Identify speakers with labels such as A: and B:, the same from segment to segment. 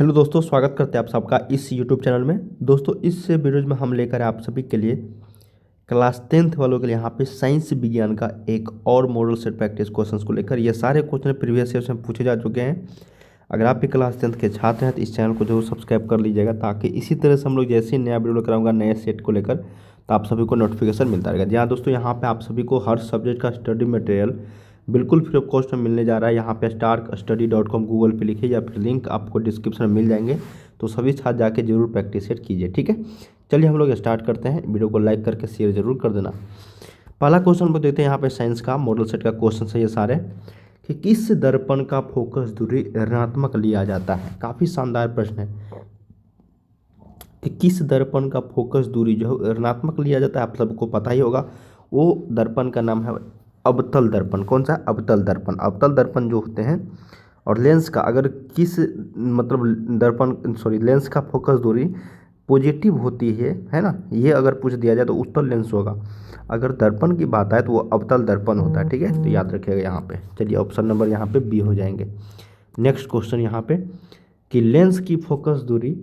A: Hello दोस्तों, स्वागत करते हैं आप सबका इस यूट्यूब चैनल में। दोस्तों, इस वीडियोज में हम लेकर आप सभी के लिए क्लास 10th वालों के लिए यहाँ पे साइंस विज्ञान का एक और मॉडल सेट प्रैक्टिस क्वेश्चंस को लेकर ये सारे क्वेश्चन प्रीवियस ईयर में पूछे जा चुके हैं। अगर आप भी क्लास 10th के छात्र हैं तो इस चैनल को जरूर सब्सक्राइब कर लीजिएगा, ताकि इसी तरह से हम लोग जैसे ही नया वीडियो कराऊंगा नए सेट को लेकर तो आप सभी को नोटिफिकेशन मिलता रहेगा। जी हाँ दोस्तों, यहाँ पे आप सभी को हर सब्जेक्ट का स्टडी मटेरियल बिल्कुल फ्री ऑफ कॉस्ट में मिलने जा रहा है। यहाँ पे starkstudy.com गूगल पे लिखिए या फिर लिंक आपको डिस्क्रिप्शन में मिल जाएंगे, तो सभी छात्र जाके जरूर प्रैक्टिस सेट कीजिए। ठीक है, चलिए हम लोग स्टार्ट करते हैं। वीडियो को लाइक करके शेयर जरूर कर देना। पहला क्वेश्चन को देखते हैं। यहाँ पे साइंस का मॉडल सेट का क्वेश्चन है ये सारे, कि किस दर्पण का फोकस दूरी ऋणात्मक लिया जाता है। काफ़ी शानदार प्रश्न है कि किस दर्पण का फोकस दूरी जो है ऋणात्मक लिया जाता है। आप सबको पता ही होगा, वो दर्पण का नाम है अवतल दर्पण। कौन सा? अवतल दर्पण। अवतल दर्पण जो होते हैं, और लेंस का अगर किस लेंस का फोकस दूरी पॉजिटिव होती है ना, ये अगर पूछ दिया जाए तो उत्तल लेंस होगा। अगर दर्पण की बात आए तो वो अवतल दर्पण होता है। ठीक है, तो याद रखिएगा यहाँ पे। चलिए ऑप्शन नंबर यहाँ पे बी हो जाएंगे। नेक्स्ट क्वेश्चन यहाँ पे, कि लेंस की फोकस दूरी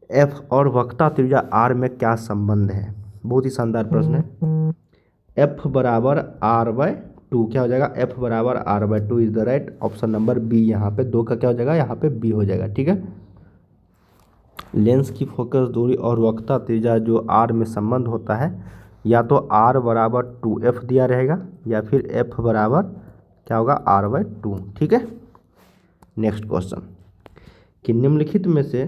A: एफ और वक्रता त्रिज्या आर में क्या संबंध है। बहुत ही शानदार प्रश्न है। एफ बराबर आर बाय टू, क्या हो जाएगा? एफ बराबर R by two is the right. Option number B यहाँ पे, दो का क्या हो जाएगा? यहाँ पे बी हो जाएगा। ठीक है, लेंस की फोकस दूरी और वक्रता त्रिज्या जो आर में संबंध होता है, या तो आर बराबर 2f दिया रहेगा या फिर एफ बराबर क्या होगा? R by two. ठीक है, नेक्स्ट क्वेश्चन, कि निम्नलिखित में से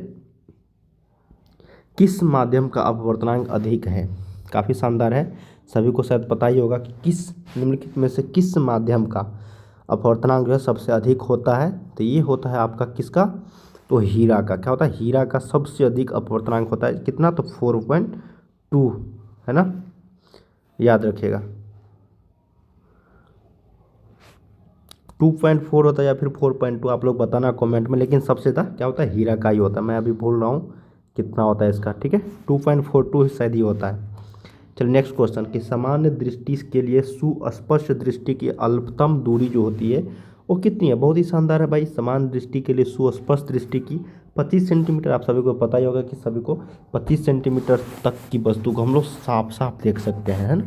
A: किस माध्यम का अपवर्तनांक अधिक है। काफ़ी शानदार है, सभी को शायद पता ही होगा कि किस निम्नलिखित में से किस माध्यम का अपवर्तनांक जो है सबसे अधिक होता है। तो ये होता है आपका किसका? तो हीरा का। क्या होता है? हीरा का सबसे अधिक अपवर्तनांक होता है। कितना? तो 4.2 है ना, याद रखिएगा। 2.4 होता है या फिर 4.2, आप लोग बताना कमेंट में। लेकिन सबसे ज़्यादा क्या होता है? हीरा का ही होता है। मैं अभी बोल रहा हूँ कितना होता है इसका। ठीक है, 2.42 शायद ही होता है। चलिए नेक्स्ट क्वेश्चन, कि सामान्य दृष्टि के लिए सुस्पष्ट दृष्टि की अल्पतम दूरी जो होती है वो कितनी है। बहुत ही शानदार है भाई। सामान्य दृष्टि के लिए सुस्पष्ट दृष्टि की 25 सेंटीमीटर। आप सभी को पता ही होगा कि सभी को 25 सेंटीमीटर तक की वस्तु को हम लोग साफ साफ देख सकते हैं, है ना।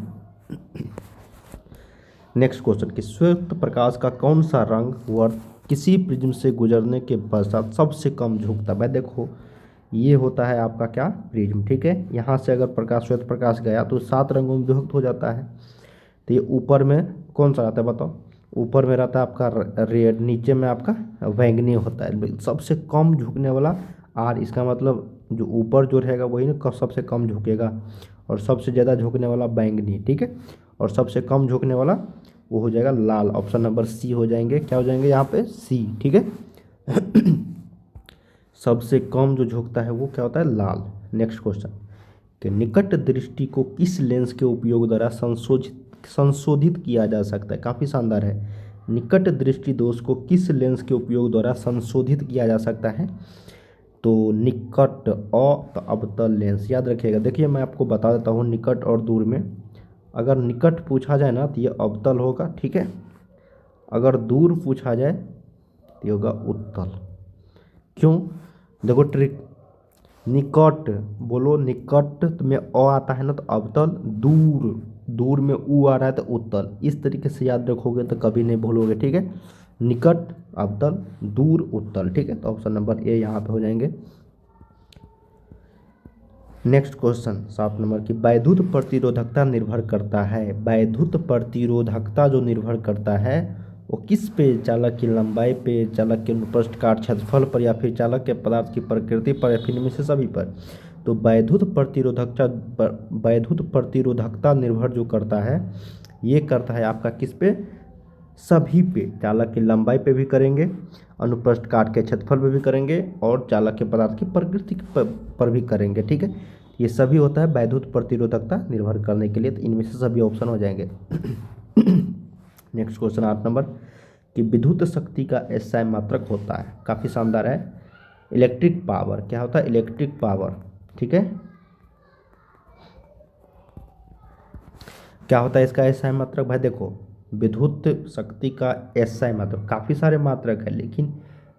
A: नेक्स्ट क्वेश्चन, कि श्वेत प्रकाश का कौन सा रंग वर्ग किसी प्रिज्म से गुजरने के पश्चात सबसे कम झुकता है। भाई देखो, ये होता है आपका क्या? प्रिज्म। ठीक है, यहाँ से अगर प्रकाश, श्वेत प्रकाश गया तो 7 रंगों में विभक्त हो जाता है। तो ये ऊपर में कौन सा रहता है बताओ? ऊपर में रहता है आपका रेड, नीचे में आपका बैंगनी होता है। सबसे कम झुकने वाला आर, इसका मतलब जो ऊपर जो रहेगा वही ना सबसे कम झुकेगा, और सबसे ज़्यादा झुकने वाला बैंगनी। ठीक है, और सबसे कम झुकने वाला वो हो जाएगा लाल। ऑप्शन नंबर सी हो जाएंगे। क्या हो जाएंगे यहाँ पे? सी। ठीक है, सबसे कम जो झुकता है वो क्या होता है? लाल। नेक्स्ट क्वेश्चन, कि निकट दृष्टि को किस लेंस के उपयोग द्वारा संशोधित किया जा सकता है। काफ़ी शानदार है। निकट दृष्टि दोष को किस लेंस के उपयोग द्वारा संशोधित किया जा सकता है। तो निकट और अवतल लेंस, याद रखिएगा। देखिए मैं आपको बता देता हूँ, निकट और दूर में अगर निकट पूछा जाए ना तो ये अवतल होगा। ठीक है, अगर दूर पूछा जाए तो ये होगा उत्तल। क्यों? देखो ट्रिक, निकट बोलो, निकट में अ आता है ना तो अवतल, दूर दूर में ऊ आ रहा है तो उत्तल। इस तरीके से याद रखोगे तो कभी नहीं भूलोगे। ठीक है, निकट अवतल, दूर उत्तल। ठीक है, तो ऑप्शन नंबर ए यहाँ पे हो जाएंगे। नेक्स्ट क्वेश्चन 7 नंबर की, वैद्युत प्रतिरोधकता निर्भर करता है। वैद्युत प्रतिरोधकता जो निर्भर करता है वो किस पे? चालक की लंबाई पे, चालक के अनुप्रस्थ काट क्षेत्रफल पर, या फिर चालक के पदार्थ की प्रकृति पर, या फिर इनमें से सभी पर। तो वैद्युत प्रतिरोधकता निर्भर जो करता है, ये करता है आपका किस पे? सभी पे। चालक की लंबाई पे भी करेंगे, अनुप्रस्थ काट के क्षेत्रफल पे भी करेंगे, और चालक के पदार्थ की प्रकृति पर भी करेंगे। ठीक है, ये सभी होता है वैद्युत प्रतिरोधकता निर्भर करने के लिए। तो इनमें से सभी ऑप्शन हो जाएंगे। नेक्स्ट क्वेश्चन 8 नंबर, कि विद्युत शक्ति का एसआई मात्रक होता है। काफ़ी शानदार है। Electric power. क्या होता है? Electric power. ठीक है, क्या होता है इसका एसआई मात्रक? भाई देखो, विद्युत शक्ति का एसआई मात्रक, काफ़ी सारे मात्रक है लेकिन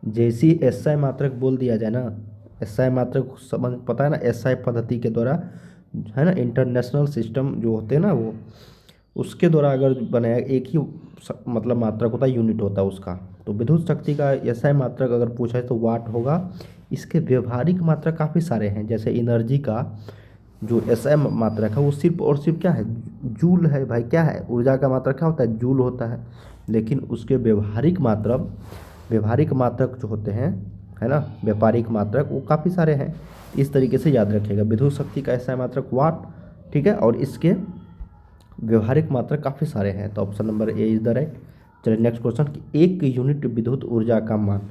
A: जैसी एसआई मात्रक बोल दिया जाए ना, एसआई मात्रक समझ पता है ना, एसआई पद्धति के द्वारा है ना, इंटरनेशनल सिस्टम जो होते हैं ना वो, उसके द्वारा अगर बनाया एक ही मतलब मात्रक होता है, यूनिट होता है उसका। तो विद्युत शक्ति का एसआई मात्रक अगर पूछा है तो वाट होगा। इसके व्यवहारिक मात्रक काफ़ी सारे हैं, जैसे एनर्जी का जो एसआई मात्रक है वो सिर्फ और सिर्फ क्या है, जूल है भाई। क्या है, ऊर्जा का मात्रक क्या होता है, जूल होता है। लेकिन उसके व्यवहारिक मात्रक जो होते हैं है ना, व्यापारिक मात्रक, वो काफ़ी सारे हैं। इस तरीके से याद रखिएगा, विद्युत शक्ति का एसआई मात्रक वाट, ठीक है, और इसके व्यवहारिक मात्रक काफ़ी सारे हैं। तो option number A is the right. चलिए नेक्स्ट क्वेश्चन कि एक यूनिट विद्युत ऊर्जा का मान,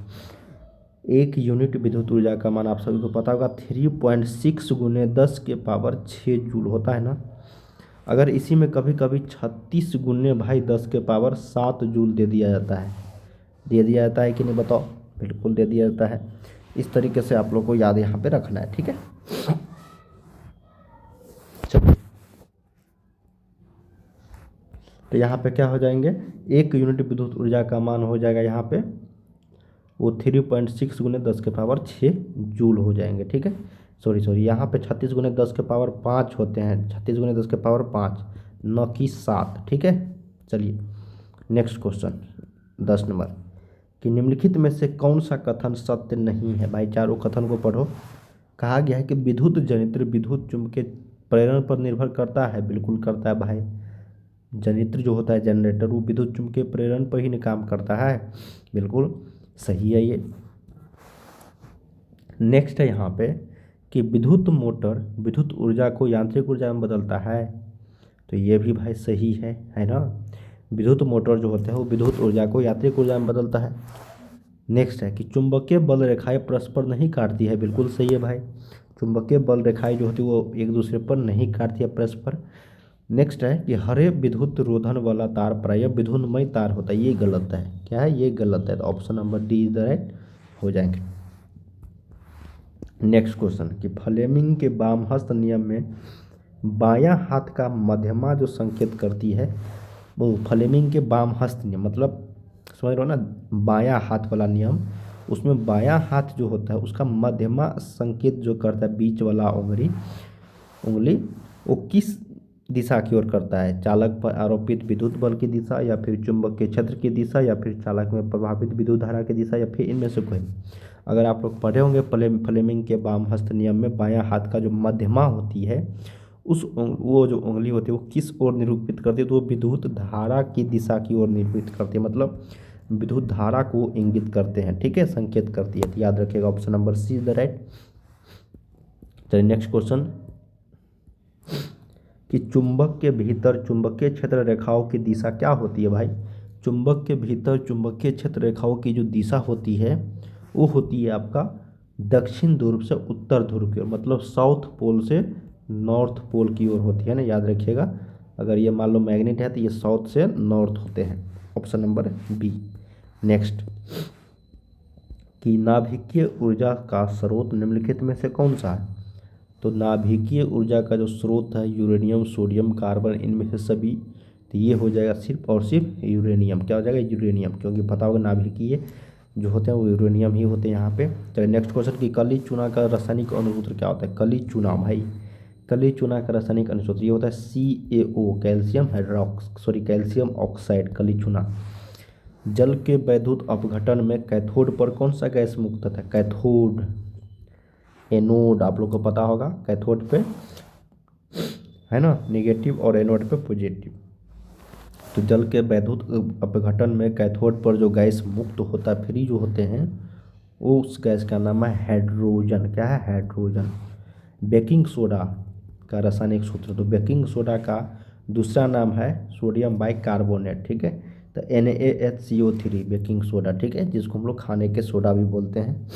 A: एक यूनिट विद्युत ऊर्जा का मान आप सभी को पता होगा 3.6 गुने 10⁻6 जूल होता है ना। अगर इसी में कभी कभी 36 गुने भाई 10⁻7 जूल दे दिया जाता है, दे दिया जाता है कि नहीं बताओ, बिल्कुल दे दिया जाता है। इस तरीके से आप लोग को याद यहाँ पे रखना है, ठीक है। चलिए, तो यहाँ पे क्या हो जाएंगे, एक यूनिट विद्युत ऊर्जा का मान हो जाएगा यहाँ पे वो 3.6 गुने 10⁻6 जूल हो जाएंगे, ठीक है। सॉरी यहाँ पे 36 गुने 10⁻5 होते हैं, 36 गुने 10⁻5, न कि 7, ठीक है। चलिए नेक्स्ट क्वेश्चन 10 नंबर कि निम्नलिखित में से कौन सा कथन सत्य नहीं है। भाई चारों कथन को पढ़ो। कहा गया है कि विद्युत जनित्र विद्युत चुम्बकीय प्रेरण पर निर्भर करता है, बिल्कुल करता है भाई। जनित्र जो होता है जनरेटर, वो विद्युत चुम्बकीय प्रेरण पर ही काम करता है, बिल्कुल सही है ये। नेक्स्ट है यहाँ पे कि विद्युत मोटर विद्युत ऊर्जा को यांत्रिक ऊर्जा में बदलता है, तो ये भी भाई सही है ना। विद्युत मोटर जो होता है वो विद्युत ऊर्जा को यांत्रिक ऊर्जा में बदलता है। नेक्स्ट है कि चुंबकीय बल रेखाएं परस्पर नहीं काटती है, बिल्कुल सही है भाई। चुंबकीय बल रेखाएं जो होती है वो एक दूसरे पर नहीं काटती है परस्पर। नेक्स्ट है कि हरे विद्युत रोधन वाला तार प्रायः विद्युन्मय तार होता है, ये गलत है। क्या है, ये गलत है। तो option number D is the right हो जाएंगे। नेक्स्ट क्वेश्चन कि फ्लेमिंग के वामहस्त नियम में बायां हाथ का मध्यमा जो संकेत करती है, वो फ्लेमिंग के वामहस्त नियम मतलब समझ रहे हो ना, बायां हाथ वाला नियम, उसमें बायां हाथ जो होता है उसका मध्यमा संकेत जो करता है, बीच वाला उंगली वो किस दिशा की ओर करता है, चालक पर आरोपित विद्युत बल की दिशा, या फिर चुंबक के क्षेत्र की दिशा, या फिर चालक में प्रभावित विद्युत धारा की दिशा, या फिर इनमें से कोई। अगर आप लोग पढ़े होंगे फ्लेमिंग के वामहस्त नियम में बायां हाथ का जो मध्यमा होती है वो जो उंगली होती है वो किस ओर निरूपित करती है, तो वो विद्युत धारा की दिशा की ओर निरूपित करती है, मतलब विद्युत धारा को इंगित करते हैं, ठीक है, संकेत करती है। तो याद रखिएगा option number C is the right. चलिए नेक्स्ट क्वेश्चन कि चुंबक के भीतर चुंबकीय क्षेत्र रेखाओं की दिशा क्या होती है। भाई चुंबक के भीतर चुंबकीय क्षेत्र रेखाओं की जो दिशा होती है वो होती है आपका दक्षिण ध्रुव से उत्तर ध्रुव की ओर, मतलब साउथ पोल से नॉर्थ पोल की ओर होती है ना, याद रखिएगा। अगर ये मान लो मैग्नेट है तो ये साउथ से नॉर्थ होते हैं, ऑप्शन नंबर बी। नेक्स्ट कि नाभिकीय ऊर्जा का स्रोत निम्नलिखित में से कौन सा है। तो नाभिकीय ऊर्जा का जो स्रोत है यूरेनियम, सोडियम, कार्बन, इनमें से सभी, तो ये हो जाएगा सिर्फ और सिर्फ यूरेनियम। क्या हो जाएगा, यूरेनियम, क्योंकि पता होगा नाभिकीय जो होते हैं वो यूरेनियम ही होते हैं यहाँ पे। चलिए नेक्स्ट क्वेश्चन कि कली चूना का रासायनिक अनुसूत्र क्या होता है। कली चूना, भाई कली चूना का रासायनिक अनुसूत्र ये होता है CaO, कैल्शियम ऑक्साइड, कली चूना। जल के वैद्युत अपघटन में कैथोड पर कौन सा गैस मुक्त होता है, कैथोड। एनोड आप लोग को पता होगा, कैथोड पे है ना नेगेटिव और एनोड पे पॉजिटिव। तो जल के वैद्युत अपघटन में कैथोड पर जो गैस मुक्त होता है, फ्री जो होते हैं, वो उस गैस का नाम है हाइड्रोजन। क्या है, हाइड्रोजन। बेकिंग सोडा का रासायनिक सूत्र, तो बेकिंग सोडा का दूसरा नाम है सोडियम बाइकार्बोनेट, ठीक है। तो NaHCO3 बेकिंग सोडा, ठीक है, जिसको हम लोग खाने के सोडा भी बोलते हैं।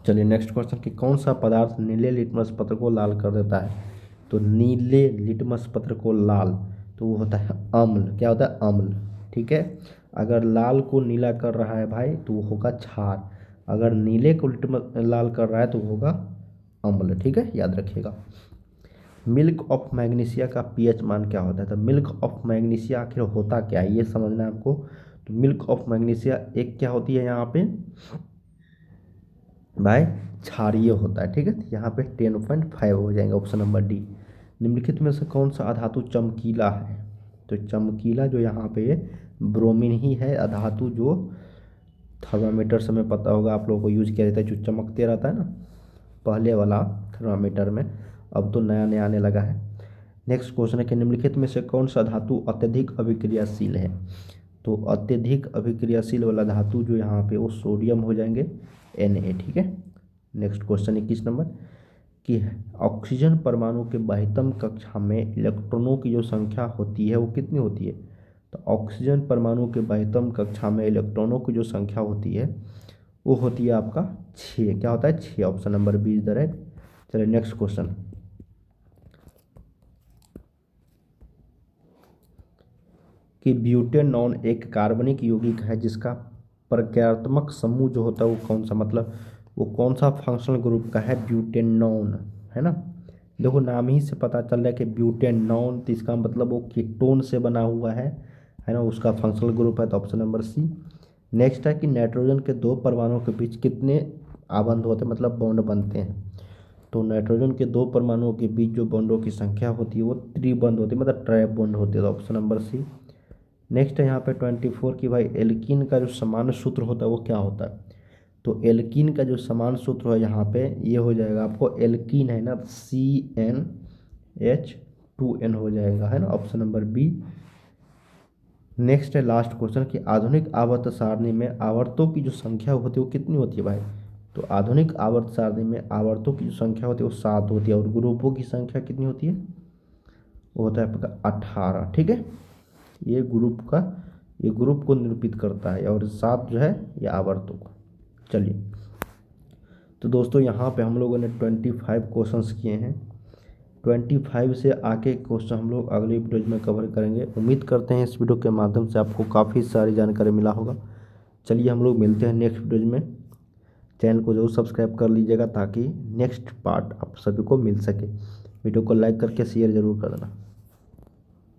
A: चलिए नेक्स्ट क्वेश्चन कि कौन सा पदार्थ नीले लिटमस पत्र को लाल कर देता है। तो नीले लिटमस पत्र को लाल, तो वो होता है अम्ल। क्या होता है, अम्ल, ठीक है। अगर लाल को नीला कर रहा है भाई तो वो होगा क्षार, अगर नीले को लिटमस लाल कर रहा है तो वो होगा अम्ल, ठीक है, याद रखिएगा। मिल्क ऑफ मैग्नीशिया का pH मान क्या होता है। तो मिल्क ऑफ मैग्नीशिया आखिर होता क्या है ये समझना है आपको। तो मिल्क ऑफ मैग्नीशिया एक क्या होती है यहाँ पे भाई, क्षारीय होता है। ठीक है, यहाँ पे 10.5 हो जाएगा ऑप्शन नंबर डी। निम्नलिखित में से कौन सा अधातु चमकीला है? तो चमकीला जो यहाँ पे ब्रोमीन ही है अधातु, जो थर्मामीटर से में पता होगा आप लोगों को यूज किया जाता है, जो चमकते रहता है ना पहले वाला थर्मामीटर में, अब तो नया नया आने लगा है। नेक्स्ट क्वेश्चन है कि निम्नलिखित में से कौन सा धातु अत्यधिक अभिक्रियाशील है? तो अत्यधिक अभिक्रियाशील वाला धातु जो यहाँ पे वो सोडियम हो जाएंगे Na। ठीक है, नेक्स्ट क्वेश्चन 21 नंबर कि ऑक्सीजन परमाणु के बाह्यतम कक्षा में इलेक्ट्रॉनों की जो संख्या होती है वो कितनी होती है? तो ऑक्सीजन परमाणु के बाह्यतम कक्षा में इलेक्ट्रॉनों की जो संख्या होती है वो होती है आपका 6। क्या होता है? 6। Option number B is the right. चलिए नेक्स्ट क्वेश्चन कि ब्यूटेनॉन एक कार्बनिक यौगिक है जिसका प्रक्रियात्मक समूह जो होता है वो कौन सा, मतलब वो कौन सा फंक्शनल ग्रुप का है? ब्यूटेनॉन, है ना। देखो नाम ही से पता चल रहा है कि ब्यूटेनॉन, तो इसका मतलब वो कीटोन से बना हुआ है ना, उसका फंक्शनल ग्रुप है, तो ऑप्शन नंबर सी। नेक्स्ट है कि नाइट्रोजन के 2 परमाणुओं के बीच कितने आबंध होते हैं, मतलब बॉन्ड बनते हैं? तो नाइट्रोजन के 2 परमाणुओं के बीच जो बॉन्डों की संख्या होती है वो त्रिबंध होती है, मतलब ट्राइप बॉन्ड होती है, तो ऑप्शन नंबर सी। नेक्स्ट है यहाँ पे 24 की भाई एल्कीन का जो समान सूत्र होता है वो क्या होता है? तो एल्कीन का जो समान सूत्र है यहाँ पे ये हो जाएगा आपको, एल्कीन है ना CnH2n हो जाएगा, है ना, ऑप्शन नंबर बी। नेक्स्ट है लास्ट क्वेश्चन कि आधुनिक आवर्त सारणी में आवर्तों की जो संख्या होती है वो कितनी होती है भाई? तो आधुनिक आवर्त सारणी में आवर्तों की जो संख्या होती है वो 7 होती है, और ग्रुपों की संख्या कितनी होती है? वो होता है आपका 18। ठीक है, ये ग्रुप को निरूपित करता है, और 7 जो है ये आवर्तों को। चलिए, तो दोस्तों यहाँ पे हम लोगों ने 25 क्वेश्चंस किए हैं। 25 से आगे क्वेश्चन हम लोग अगली वीडियो में कवर करेंगे। उम्मीद करते हैं इस वीडियो के माध्यम से आपको काफ़ी सारी जानकारी मिला होगा। चलिए हम लोग मिलते हैं नेक्स्ट वीडियो में। चैनल को जरूर सब्सक्राइब कर लीजिएगा ताकि नेक्स्ट पार्ट आप सभी को मिल सके। वीडियो को लाइक करके शेयर जरूर कर देना।